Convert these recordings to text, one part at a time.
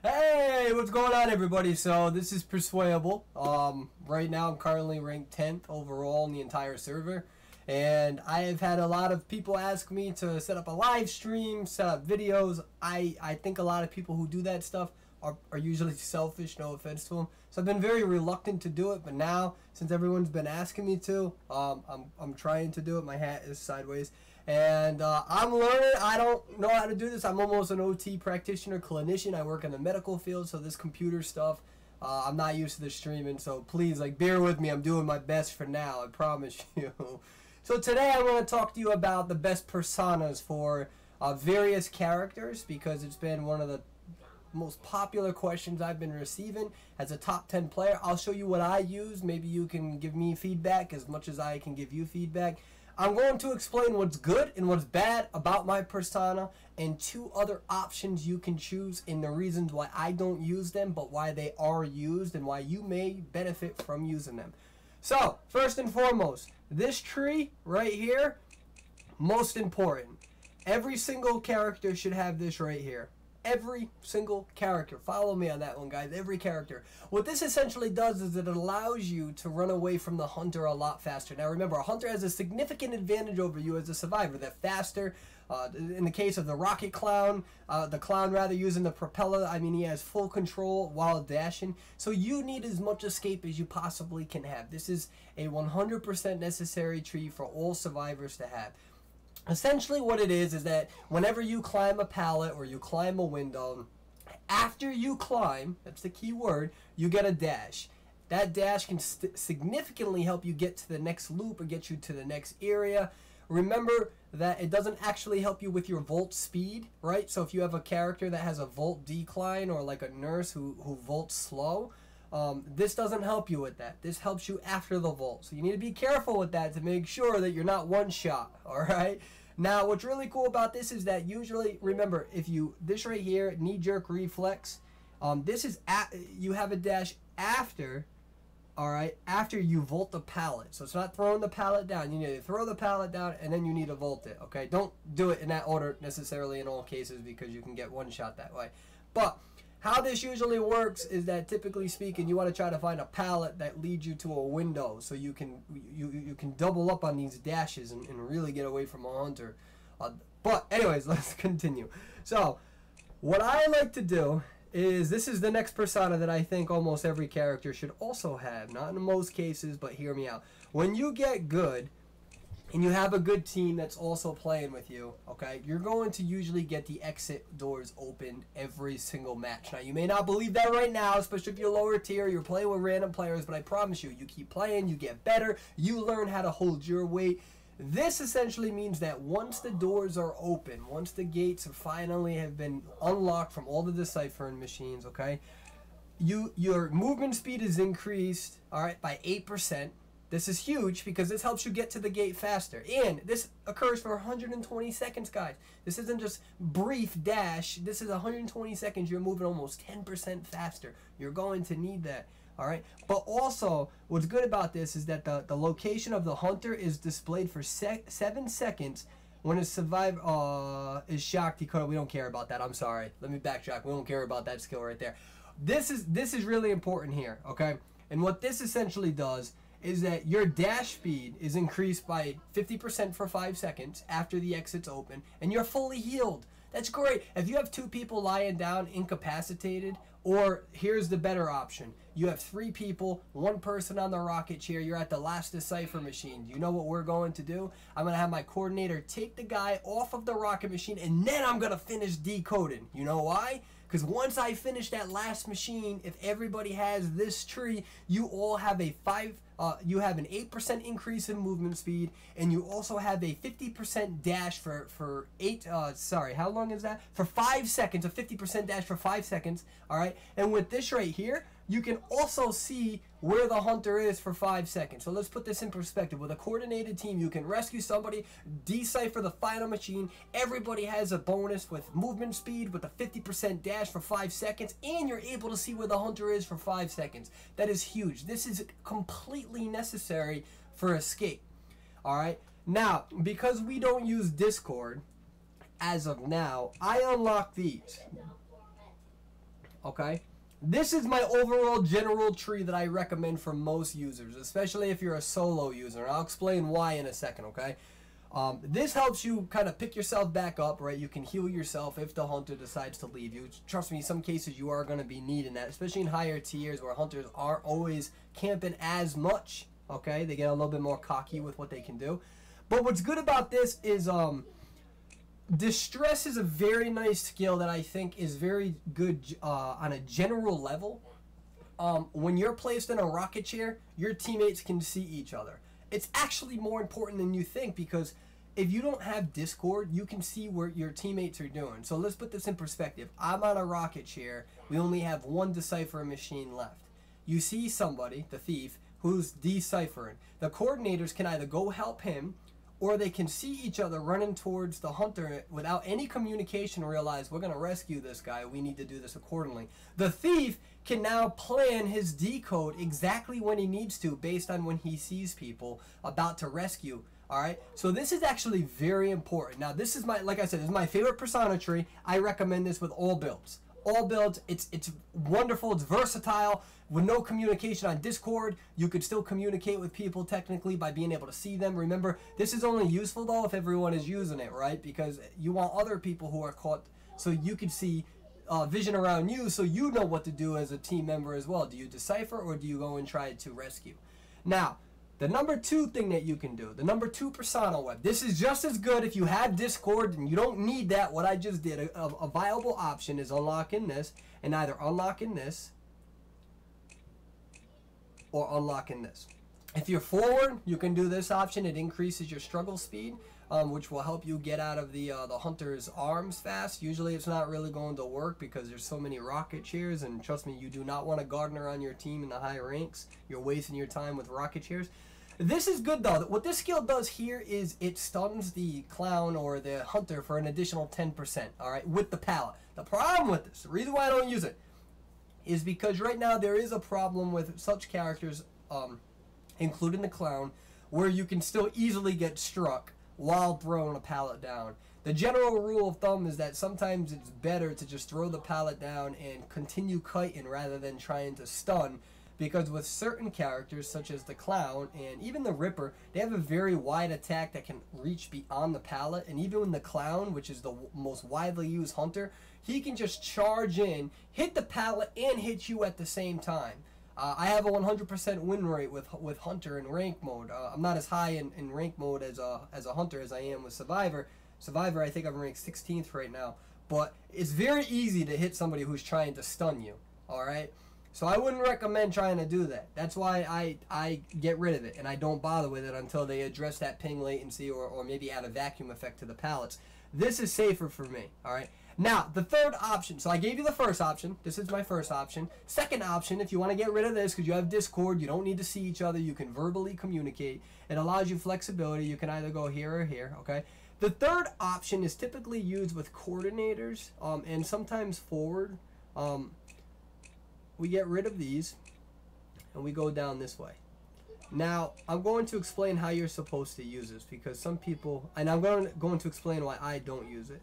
Hey, what's going on, everybody? So this is Perswayable. Right now I'm currently ranked 10th overall in the entire server, and I have had a lot of people ask me to set up a live stream, set up videos. I think a lot of people who do that stuff are usually selfish, no offense to them. So I've been very reluctant to do it, but now since everyone's been asking me to, I'm trying to do it. My hat is sideways. And I'm learning. I don't know how to do this. I'm almost an OT practitioner, clinician. I work in the medical field, so this computer stuff, I'm not used to the streaming. So please, bear with me. I'm doing my best for now. I promise you. So today I'm going to talk to you about the best personas for various characters, because it's been one of the most popular questions I've been receiving as a top 10 player. I'll show you what I use. Maybe you can give me feedback as much as I can give you feedback. I'm going to explain what's good and what's bad about my persona, and 2 other options you can choose, and the reasons why I don't use them but why they are used and why you may benefit from using them. So first and foremost, this tree right here, most important. Every single character should have this right here. Every single character. Follow me on that one, guys. Every character. What this essentially does is it allows you to run away from the hunter a lot faster. Now remember, a hunter has a significant advantage over you as a survivor. They're faster. In the case of the rocket clown, using the propeller, I mean, he has full control while dashing. So you need as much escape as you possibly can have. This is a 100% necessary tree for all survivors to have. Essentially what it is that whenever you climb a pallet or you climb a window, after you climb, that's the key word, you get a dash. That dash can significantly help you get to the next loop or get you to the next area. Remember that it doesn't actually help you with your volt speed, right? So if you have a character that has a volt decline, or like a nurse who volts slow, this doesn't help you with that. This helps you after the volt. So you need to be careful with that to make sure that you're not one shot, alright? Now, what's really cool about this is that usually, remember, this right here, knee-jerk reflex, this is, you have a dash after, alright, after you volt the pallet. So it's not throwing the pallet down. You need to throw the pallet down and then you need to volt it, okay? Don't do it in that order necessarily in all cases, because you can get one shot that way. But how this usually works is that, typically speaking, you want to try to find a pallet that leads you to a window, so you can double up on these dashes and really get away from a hunter. But anyways, let's continue. So what I like to do is, this is the next persona that I think almost every character should also have. Not in most cases, but hear me out. When you get good and you have a good team that's also playing with you, okay, you're going to usually get the exit doors opened every single match. Now, you may not believe that right now, especially if you're lower tier, you're playing with random players, but I promise you, you keep playing, you get better, you learn how to hold your weight. This essentially means that once the doors are open, once the gates finally have been unlocked from all the deciphering machines, okay, your movement speed is increased, alright, by 8%. This is huge because this helps you get to the gate faster. And this occurs for 120 seconds, guys. This isn't just brief dash. This is 120 seconds. You're moving almost 10% faster. You're going to need that. All right. But also, what's good about this is that the location of the hunter is displayed for 7 seconds. When a survivor is shocked, we don't care about that. I'm sorry. Let me backtrack. We don't care about that skill right there. This is really important here. Okay. And what this essentially does is that your dash speed is increased by 50% for 5 seconds after the exit's open, and you're fully healed. That's great. If you have 2 people lying down incapacitated, or here's the better option, you have 3 people, 1 person on the rocket chair, you're at the last decipher machine. You know what we're going to do? I'm going to have my coordinator take the guy off of the rocket machine, and then I'm going to finish decoding. You know why? Because once I finish that last machine, if everybody has this tree, you all have a you have an 8% increase in movement speed, and you also have a 50% dash for 5 seconds, a 50% dash for 5 seconds, alright? And with this right here, you can also see where the hunter is for 5 seconds. So let's put this in perspective. With a coordinated team, you can rescue somebody, decipher the final machine. Everybody has a bonus with movement speed with a 50% dash for 5 seconds, and you're able to see where the hunter is for 5 seconds. That is huge. This is completely necessary for escape. Alright? Now, because we don't use Discord as of now, I unlock these. okay? This is my overall general tree that I recommend for most users, especially if you're a solo user. And I'll explain why in a second, okay? This helps you kind of pick yourself back up, right? You can heal yourself if the hunter decides to leave you. Trust me, in some cases you are going to be needing that, especially in higher tiers where hunters aren't always camping as much, okay? They get a little bit more cocky with what they can do. But what's good about this is distress is a very nice skill that I think is very good on a general level. When you're placed in a rocket chair, your teammates can see each other. It's actually more important than you think, because if you don't have Discord, you can see what your teammates are doing. So let's put this in perspective. I'm on a rocket chair. We only have one decipher machine left. You see somebody, the thief, who's deciphering. The coordinators can either go help him, or they can see each other running towards the hunter without any communication and realize, we're going to rescue this guy. We need to do this accordingly. The thief can now plan his decode exactly when he needs to based on when he sees people about to rescue. All right, so this is actually very important. Now, this is my, like I said, this is my favorite persona tree. I recommend this with all builds. All builds, it's wonderful, it's versatile. With no communication on Discord, you could still communicate with people technically by being able to see them. Remember, this is only useful though if everyone is using it, right? Because you want other people who are caught so you can see vision around you, so you know what to do as a team member as well. Do you decipher or do you go and try to rescue? Now, the number 2 thing that you can do, the number 2 persona web, this is just as good if you have Discord and you don't need that. What I just did, a viable option is unlocking this, and either unlocking this or unlocking this. If you're forward, you can do this option. It increases your struggle speed, which will help you get out of the hunter's arms fast. Usually it's not really going to work because there's so many rocket chairs, and trust me, you do not want a gardener on your team in the high ranks. You're wasting your time with rocket chairs. This is good though. What this skill does here is it stuns the clown or the hunter for an additional 10%, all right, with the pallet. The problem with this, the reason why I don't use it, is because right now there is a problem with such characters, including the clown, where you can still easily get struck while throwing a pallet down. The general rule of thumb is that sometimes it's better to just throw the pallet down and continue kiting rather than trying to stun, because with certain characters such as the clown and even the Ripper, they have a very wide attack that can reach beyond the pallet. And even when the clown, which is the most widely used hunter, he can just charge in, hit the pallet, and hit you at the same time. I have a 100% win rate with Hunter in rank mode. I'm not as high in rank mode as a Hunter as I am with Survivor. Survivor, I think I'm ranked 16th right now. But it's very easy to hit somebody who's trying to stun you, alright? So I wouldn't recommend trying to do that. That's why I get rid of it, and I don't bother with it until they address that ping latency or maybe add a vacuum effect to the pallets. This is safer for me, alright? Now, the third option. So I gave you the first option. This is my first option. Second option, if you want to get rid of this because you have Discord, you don't need to see each other, you can verbally communicate. It allows you flexibility. You can either go here or here, okay? The third option is typically used with coordinators and sometimes forward. We get rid of these and we go down this way. Now, I'm going to explain how you're supposed to use this because some people, and I'm going to explain why I don't use it.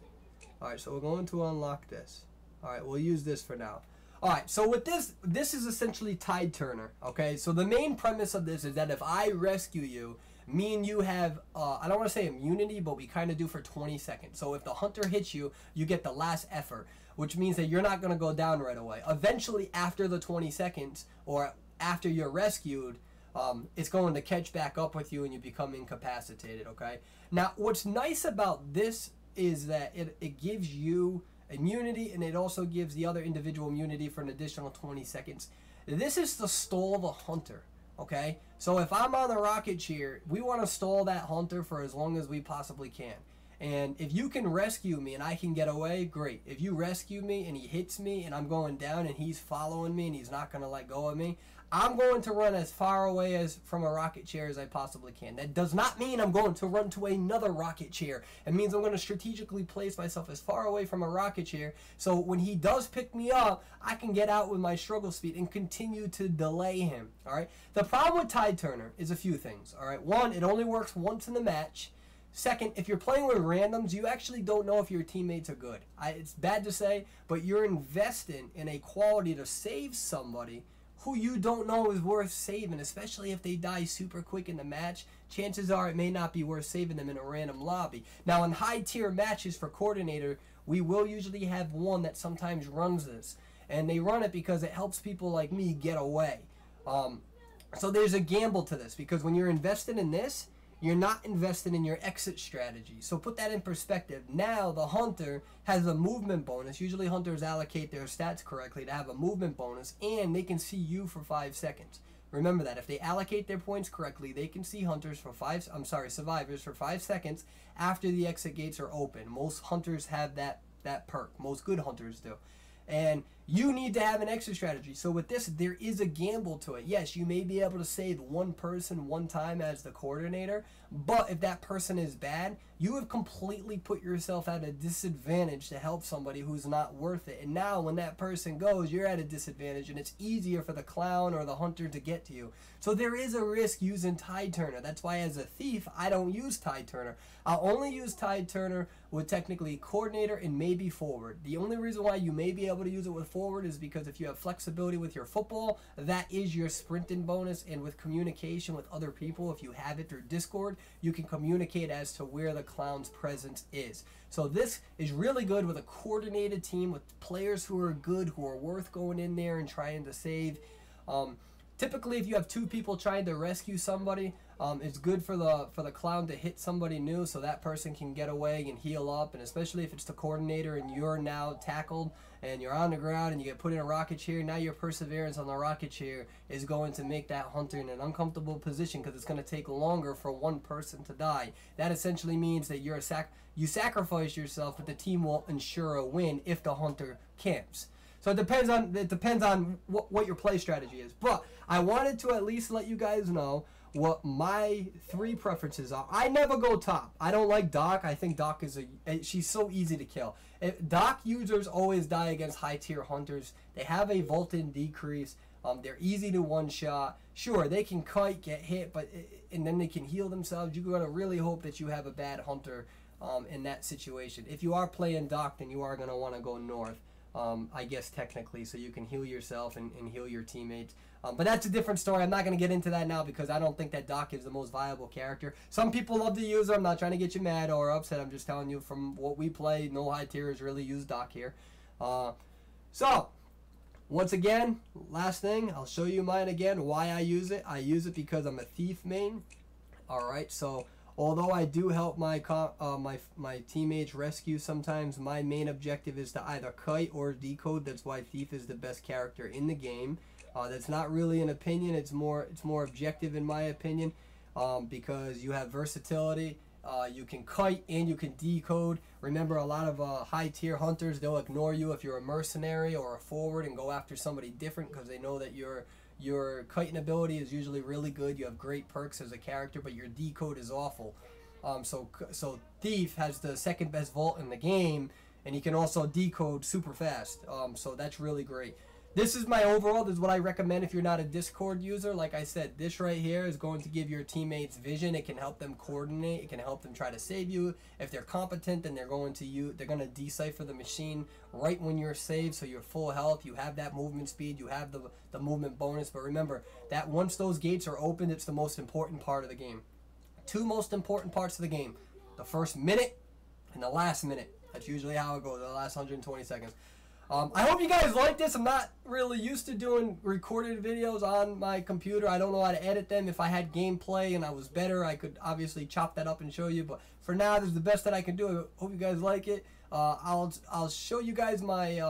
Alright, so we're going to unlock this. Alright, we'll use this for now. Alright, so with this is essentially Tide Turner. Okay, so the main premise of this is that if I rescue you, me and you have, I don't want to say immunity, but we kind of do for 20 seconds. So if the hunter hits you, you get the last effort, which means that you're not going to go down right away. Eventually, after the 20 seconds, or after you're rescued, it's going to catch back up with you and you become incapacitated, okay? Now, what's nice about this is that it gives you immunity, and it also gives the other individual immunity for an additional 20 seconds. This is to stall the hunter, okay? So if I'm on the rocket chair, we want to stall that hunter for as long as we possibly can. And if you can rescue me and I can get away, great. If you rescue me and he hits me and I'm going down and he's following me and he's not going to let go of me, I'm going to run as far away as from a rocket chair as I possibly can. That does not mean I'm going to run to another rocket chair. It means I'm going to strategically place myself as far away from a rocket chair so when he does pick me up, I can get out with my struggle speed and continue to delay him. All right. The problem with Tide Turner is a few things. All right. One, it only works once in the match. Second, if you're playing with randoms, you actually don't know if your teammates are good. It's bad to say, but you're investing in a quality to save somebody who you don't know is worth saving, especially if they die super quick in the match. Chances are it may not be worth saving them in a random lobby. Now, in high-tier matches for coordinator, we will usually have one that sometimes runs this. And they run it because it helps people like me get away. So there's a gamble to this, because when you're invested in this, you're not invested in your exit strategy. So put that in perspective. Now the hunter has a movement bonus. Usually hunters allocate their stats correctly to have a movement bonus, and they can see you for 5 seconds. Remember that. If they allocate their points correctly, they can see survivors for 5 seconds after the exit gates are open. Most hunters have that perk. Most good hunters do. And you need to have an exit strategy. So with this, there is a gamble to it. Yes, you may be able to save one person one time as the coordinator, but if that person is bad, you have completely put yourself at a disadvantage to help somebody who's not worth it. And now when that person goes, you're at a disadvantage, and it's easier for the clown or the hunter to get to you. So there is a risk using Tide Turner. That's why as a thief, I don't use Tide Turner. I'll only use Tide Turner with technically coordinator and maybe forward. The only reason why you may be able to use it with forward is because if you have flexibility with your football, that is your sprinting bonus, and with communication with other people, if you have it through Discord, you can communicate as to where the clown's presence is. So this is really good with a coordinated team with players who are good, who are worth going in there and trying to save. Typically, if you have 2 people trying to rescue somebody, it's good for the clown to hit somebody new so that person can get away and heal up. And especially if it's the coordinator and you're now tackled and you're on the ground and you get put in a rocket chair, now your perseverance on the rocket chair is going to make that hunter in an uncomfortable position because it's going to take longer for one person to die. That essentially means that you sacrifice yourself, but the team will ensure a win if the hunter camps. So it depends on what your play strategy is. But I wanted to at least let you guys know what my 3 preferences are. I never go top. I don't like Doc. I think Doc she's so easy to kill. Doc users always die against high tier hunters. They have a vault-in decrease. They're easy to one-shot. Sure, they can kite, get hit, and then they can heal themselves. You're going to really hope that you have a bad hunter in that situation. If you are playing Doc, then you are going to want to go north. I guess technically, so you can heal yourself and heal your teammates. But that's a different story. I'm not going to get into that now because I don't think that Doc is the most viable character. Some people love to use her. I'm not trying to get you mad or upset. I'm just telling you from what we play, no high tiers really use Doc here. So, once again, last thing, I'll show you mine again, why I use it. I use it because I'm a thief main. Alright, so although I do help my teammates rescue sometimes, my main objective is to either kite or decode. That's why Thief is the best character in the game. That's not really an opinion. It's more objective in my opinion, because you have versatility. You can kite and you can decode. Remember, a lot of high tier hunters, they'll ignore you if you're a mercenary or a forward and go after somebody different because they know that your kiting ability is usually really good. You have great perks as a character, but your decode is awful. So Thief has the second best vault in the game, and he can also decode super fast. So that's really great. This is my overall. This is what I recommend if you're not a Discord user. Like I said, this right here is going to give your teammates vision. It can help them coordinate. It can help them try to save you. If they're competent, then they're going to decipher the machine right when you're saved, so you're full health. You have that movement speed. You have the movement bonus. But remember that once those gates are opened, it's the most important part of the game. 2 most important parts of the game: the first minute and the last minute. That's usually how it goes. The last 120 seconds. I hope you guys like this. I'm not really used to doing recorded videos on my computer. I don't know how to edit them. If I had gameplay and I was better, I could obviously chop that up and show you. But for now, this is the best that I can do. I hope you guys like it. I'll show you guys my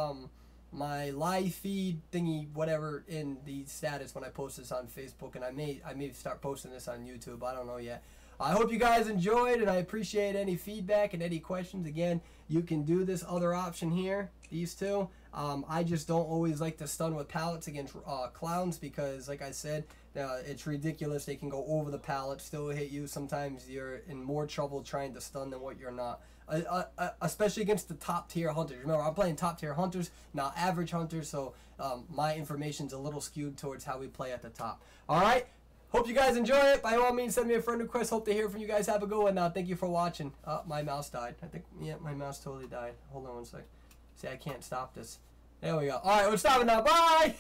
my live feed thingy, whatever, in the status when I post this on Facebook, and I may start posting this on YouTube. I don't know yet. I hope you guys enjoyed, and I appreciate any feedback and any questions. Again, you can do this other option here, these 2. I just don't always like to stun with pallets against clowns because, like I said, it's ridiculous. They can go over the pallet, still hit you. Sometimes you're in more trouble trying to stun than what you're not. Especially against the top tier hunters. Remember, I'm playing top tier hunters, not average hunters, so my information's a little skewed towards how we play at the top. Alright, Hope you guys enjoy it. By all means, send me a friend request. Hope to hear from you guys. Have a good one now. Thank you for watching. My mouse died. I think, yeah, my mouse totally died. Hold on one sec. See, I can't stop this. There we go. All right, we're stopping now. Bye!